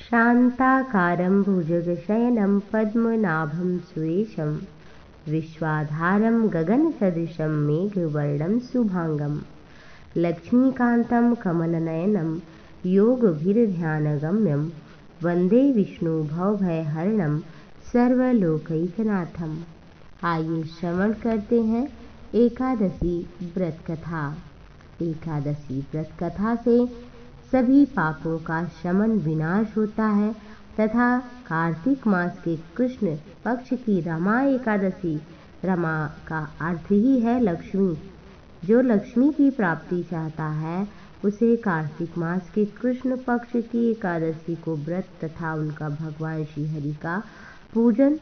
शान्ताकारं भुजगशयनं पद्मनाभं सुरेशं विश्वाधारं गगनसदृशं मेघवर्णं शुभांगं लक्ष्मीकान्तं कमलनयनं योगभिर्ध्यानगम्यं वन्दे विष्णु भवभयहरणं सर्वलोकैकनाथम। आइए श्रवण करते हैं एकादशी व्रत कथा। एकादशी व्रत कथा से सभी पापों का शमन विनाश होता है तथा कार्तिक मास के कृष्ण पक्ष की रमा एकादशी, रमा का अर्थ ही है लक्ष्मी, जो लक्ष्मी की प्राप्ति चाहता है उसे कार्तिक मास के कृष्ण पक्ष की एकादशी को व्रत तथा उनका भगवान श्री हरि का पूजन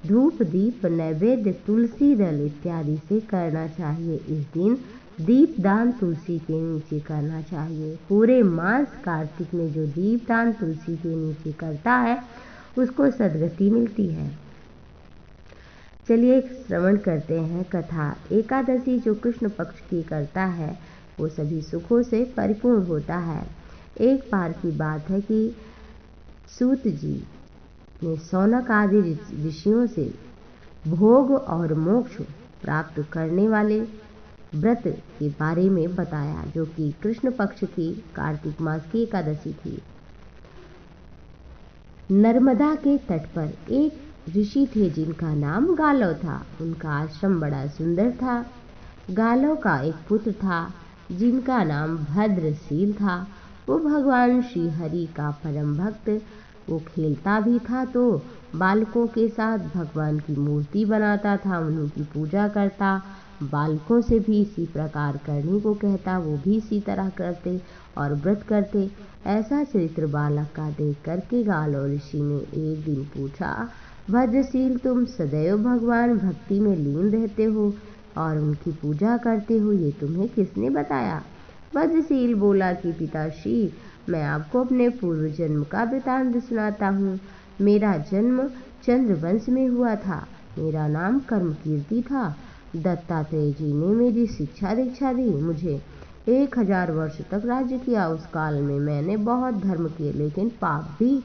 धूप दीप नैवेद्य तुलसी दल इत्यादि से करना चाहिए। इस दिन दीपदान तुलसी के नीचे करना चाहिए। पूरे मास कार्तिक में जो दीपदान तुलसी के नीचे करता है उसको सद्गति मिलती है। चलिए श्रवण करते हैं कथा। एकादशी जो कृष्ण पक्ष की करता है वो सभी सुखों से परिपूर्ण होता है। एक बार की बात है कि सूत जी ने शौनक आदि ऋषियों से भोग और मोक्ष प्राप्त करने वाले व्रत के बारे में बताया, जो कि कृष्ण पक्ष की कार्तिक मास की एकादशी थी। नर्मदा के तट पर एक ऋषि थे जिनका नाम गालव था। उनका आश्रम बड़ा सुंदर था। गालव का एक पुत्र था जिनका नाम भद्रशील था। वो भगवान श्री हरि का परम भक्त। वो खेलता भी था तो बालकों के साथ भगवान की मूर्ति बनाता था, उनकी पूजा करता, बालकों से भी इसी प्रकार करने को कहता, वो भी इसी तरह करते और व्रत करते। ऐसा चरित्र बालक का देख करके गालव ऋषि ने एक दिन पूछा, भद्रशील तुम सदैव भगवान भक्ति में लीन रहते हो और उनकी पूजा करते हो, ये तुम्हें किसने बताया? भद्रशील बोला कि पिताश्री, मैं आपको अपने पूर्व जन्म का वृतांत सुनाता हूँ। मेरा जन्म चंद्रवंश में हुआ था। मेरा नाम कर्मकीर्ति था। दत्तात्रेय जी ने मेरी शिक्षा दीक्षा दी। मुझे 1000 वर्ष तक राज्य किया। उस काल में मैंने बहुत धर्म किए, लेकिन पाप भी।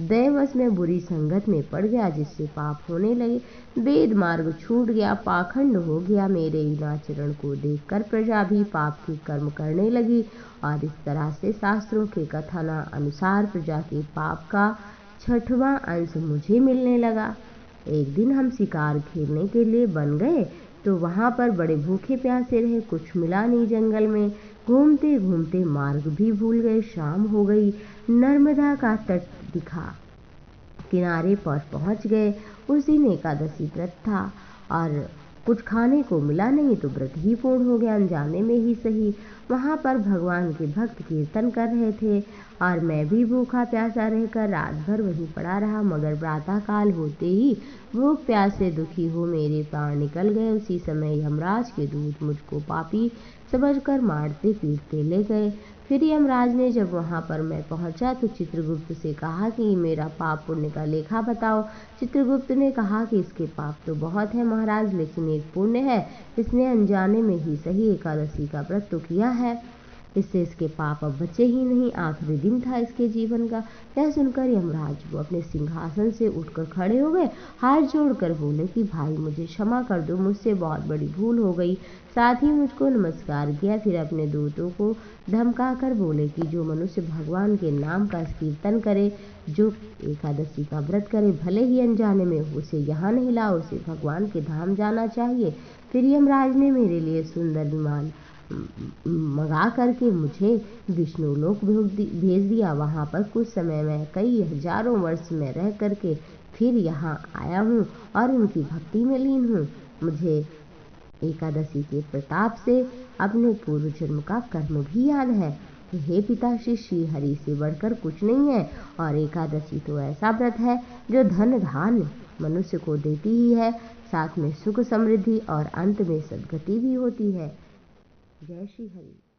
दैवश में बुरी संगत में पड़ गया जिससे पाप होने लगे। वेद मार्ग छूट गया, पाखंड हो गया। मेरे इन आचरण को देखकर प्रजा भी पाप के कर्म करने लगी और इस तरह से शास्त्रों के कथना अनुसार प्रजा के पाप का 6वां अंश मुझे मिलने लगा। एक दिन हम शिकार खेलने के लिए बन गए तो वहां पर बड़े भूखे प्यासे रहे, कुछ मिला नहीं। जंगल में घूमते घूमते मार्ग भी भूल गए। शाम हो गई, नर्मदा का तट दिखा, किनारे पर पहुंच गए। उस दिन एकादशी व्रत था और कुछ खाने को मिला नहीं तो व्रत ही पूर्ण हो गया, अनजाने में ही सही। वहां पर भगवान के भक्त कीर्तन कर रहे थे और मैं भी भूखा प्यासा रहकर रात भर वहीं पड़ा रहा। मगर प्रातः काल होते ही भूख प्यास से दुखी हो मेरे प्राण निकल गए। उसी समय यमराज के दूत मुझको पापी समझकर मारते पीटते ले गए। फिर यमराज ने जब वहां पर मैं पहुंचा तो चित्रगुप्त से कहा कि मेरा पाप पुण्य का लेखा बताओ। चित्रगुप्त ने कहा कि इसके पाप तो बहुत है महाराज, लेकिन एक पुण्य है, इसने अनजाने में ही सही एकादशी का व्रत तो किया है, इससे इसके पाप अब बचे ही नहीं। आखिरी दिन था इसके जीवन का। यह सुनकर यमराज वो अपने सिंहासन से उठकर खड़े हो गए, हाथ जोड़कर बोले कि भाई मुझे क्षमा कर दो, मुझसे बहुत बड़ी भूल हो गई। साथ ही मुझको नमस्कार किया। फिर अपने दूतों को धमका कर बोले कि जो मनुष्य भगवान के नाम का कीर्तन करे, जो एकादशी का व्रत करे, भले ही अनजाने में उसे यहाँ नहीं लाओ, उसे भगवान के धाम जाना चाहिए। फिर यमराज ने मेरे लिए सुंदर विमान मंगा करके मुझे विष्णुलोक भेज दिया। वहां पर कुछ समय में कई हजारों वर्ष में रह करके फिर यहाँ आया हूँ और उनकी भक्ति में लीन हूँ। मुझे एकादशी के प्रताप से अपने पूर्व जन्म का कर्म भी याद है। हे पिताश्री, श्री हरि से बढ़कर कुछ नहीं है और एकादशी तो ऐसा व्रत है जो धन धान्य मनुष्य को देती ही है, साथ में सुख समृद्धि और अंत में सद्गति भी होती है। जय श्री हरि।